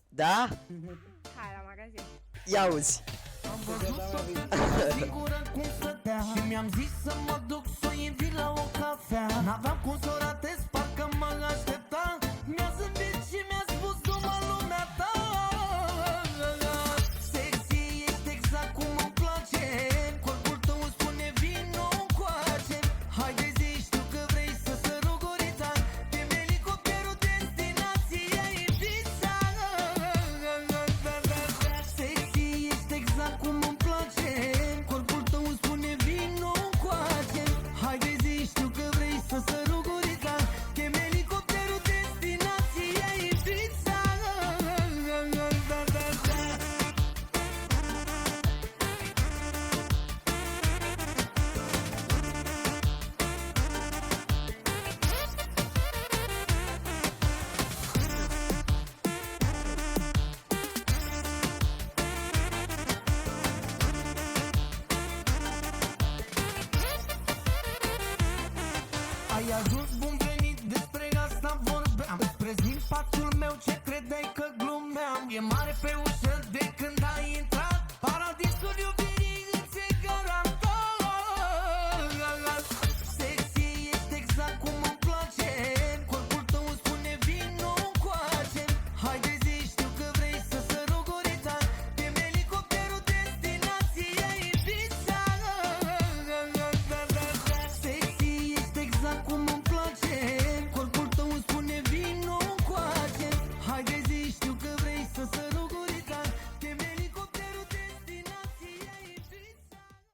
Da? Hai la magazin. Ia uzi. Am văzut-o singură cum stătea și mi-am zis să mă duc să o invit la o cafea. N-aveam cum să o ratez, parcă mă aștepta. Mi-a zâmbit și mi-a spus numai lumea ta. Sexy, ești exact cum îmi place. Corpul tău îmi spune vino încoace. Haide zi, știu că vrei să sărut gurița. Tem elicopterul, destinația Ibiza. Sexy, ești exact cum îmi place. Corpul tău îmi spune vino încoace. Haide zi, știu că vrei să sărut gurița. Tem elicopterul, destinația Ibiza. Ai ajuns, bun venit, despre asta vorbeam. Îți prezint patul meu, ce credeai că glumeam. E mare pe ușă,